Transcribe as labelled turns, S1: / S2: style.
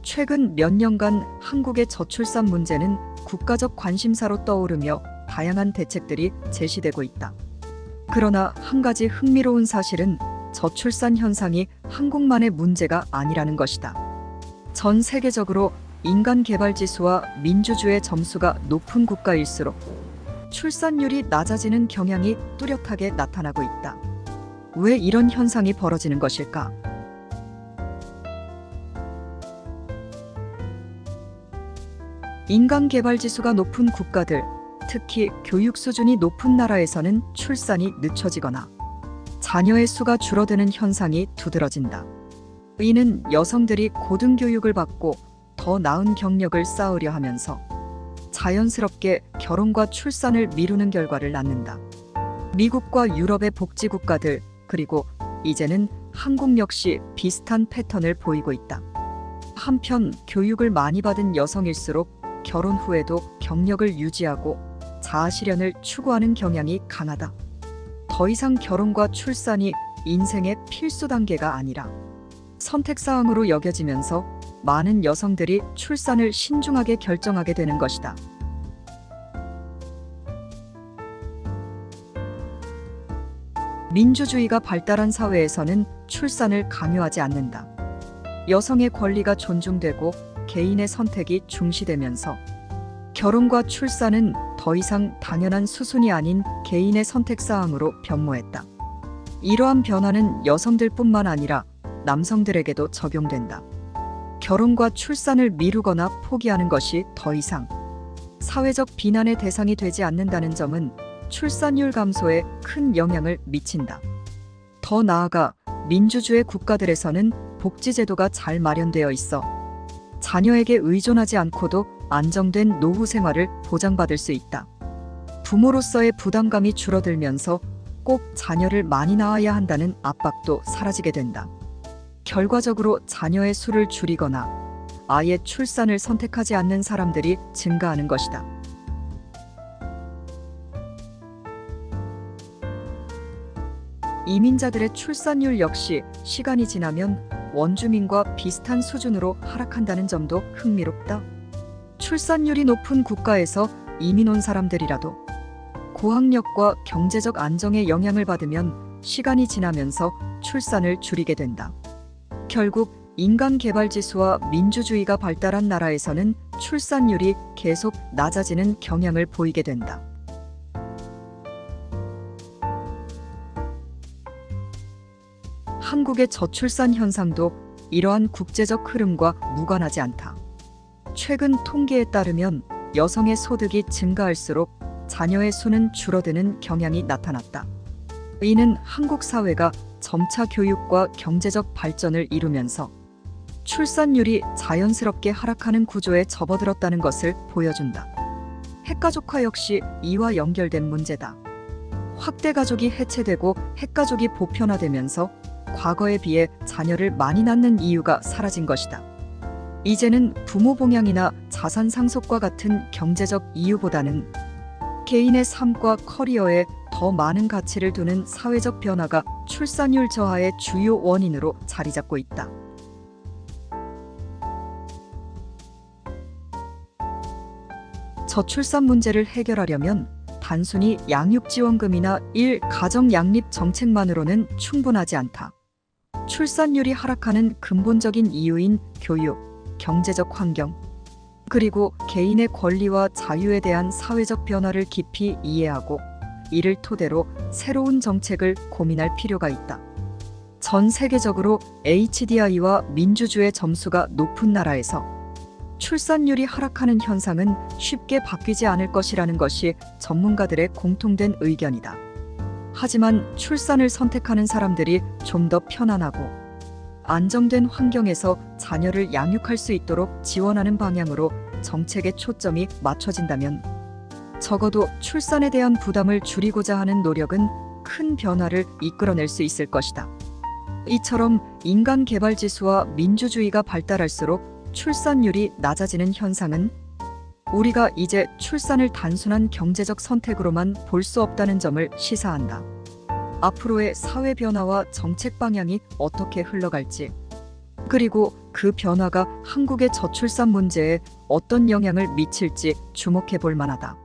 S1: 최근 몇 년간 한국의 저출산 문제는 국가적 관심사로 떠오르며 다양한 대책들이 제시되고 있다. 그러나 한 가지 흥미로운 사실은 저출산 현상이 한국만의 문제가 아니라는 것이다. 전 세계적으로 인간 개발 지수와 민주주의 점수가 높은 국가일수록 출산율이 낮아지는 경향이 뚜렷하게 나타나고 있다. 왜 이런 현상이 벌어지는 것일까? 인간 개발 지수가 높은 국가들, 특히 교육 수준이 높은 나라에서는 출산이 늦춰지거나 자녀의 수가 줄어드는 현상이 두드러진다. 이는 여성들이 고등교육을 받고 더 나은 경력을 쌓으려 하면서 자연스럽게 결혼과 출산을 미루는 결과를 낳는다. 미국과 유럽의 복지국가들, 그리고 이제는 한국 역시 비슷한 패턴을 보이고 있다. 한편 교육을 많이 받은 여성일수록 결혼 후에도 경력을 유지하고 자아실현을 추구하는 경향이 강하다. 더 이상 결혼과 출산이 인생의 필수 단계가 아니라 선택사항으로 여겨지면서 많은 여성들이 출산을 신중하게 결정하게 되는 것이다. 민주주의가 발달한 사회에서는 출산을 강요하지 않는다. 여성의 권리가 존중되고 개인의 선택이 중시되면서 결혼과 출산은 더 이상 당연한 수순이 아닌 개인의 선택사항으로 변모했다. 이러한 변화는 여성들뿐만 아니라 남성들에게도 적용된다. 결혼과 출산을 미루거나 포기하는 것이 더 이상 사회적 비난의 대상이 되지 않는다는 점은 출산율 감소에 큰 영향을 미친다. 더 나아가 민주주의 국가들에서는 복지제도가 잘 마련되어 있어 자녀에게 의존하지 않고도 안정된 노후 생활을 보장받을 수 있다. 부모로서의 부담감이 줄어들면서 꼭 자녀를 많이 낳아야 한다는 압박도 사라지게 된다. 결과적으로 자녀의 수를 줄이거나 아예 출산을 선택하지 않는 사람들이 증가하는 것이다. 이민자들의 출산율 역시 시간이 지나면 원주민과 비슷한 수준으로 하락한다는 점도 흥미롭다. 출산율이 높은 국가에서 이민 온 사람들이라도 고학력과 경제적 안정의 영향을 받으면 시간이 지나면서 출산을 줄이게 된다. 결국 인간 개발 지수와 민주주의가 발달한 나라에서는 출산율이 계속 낮아지는 경향을 보이게 된다. 한국의 저출산 현상도 이러한 국제적 흐름과 무관하지 않다. 최근 통계에 따르면 여성의 소득이 증가할수록 자녀의 수는 줄어드는 경향이 나타났다. 이는 한국 사회가 점차 교육과 경제적 발전을 이루면서 출산율이 자연스럽게 하락하는 구조에 접어들었다는 것을 보여준다. 핵가족화 역시 이와 연결된 문제다. 확대가족이 해체되고 핵가족이 보편화되면서 과거에 비해 자녀를 많이 낳는 이유가 사라진 것이다. 이제는 부모 봉양이나 자산 상속과 같은 경제적 이유보다는 개인의 삶과 커리어에 더 많은 가치를 두는 사회적 변화가 출산율 저하의 주요 원인으로 자리 잡고 있다. 저출산 문제를 해결하려면 단순히 양육지원금이나 가정양립 정책만으로는 충분하지 않다. 출산율이 하락하는 근본적인 이유인 교육, 경제적 환경, 그리고 개인의 권리와 자유에 대한 사회적 변화를 깊이 이해하고 이를 토대로 새로운 정책을 고민할 필요가 있다. 전 세계적으로 HDI와 민주주의 점수가 높은 나라에서 출산율이 하락하는 현상은 쉽게 바뀌지 않을 것이라는 것이 전문가들의 공통된 의견이다. 하지만 출산을 선택하는 사람들이 좀 더 편안하고 안정된 환경에서 자녀를 양육할 수 있도록 지원하는 방향으로 정책의 초점이 맞춰진다면 적어도 출산에 대한 부담을 줄이고자 하는 노력은 큰 변화를 이끌어낼 수 있을 것이다. 이처럼 인간 개발 지수와 민주주의가 발달할수록 출산율이 낮아지는 현상은 우리가 이제 출산을 단순한 경제적 선택으로만 볼 수 없다는 점을 시사한다. 앞으로의 사회 변화와 정책 방향이 어떻게 흘러갈지, 그리고 그 변화가 한국의 저출산 문제에 어떤 영향을 미칠지 주목해 볼 만하다.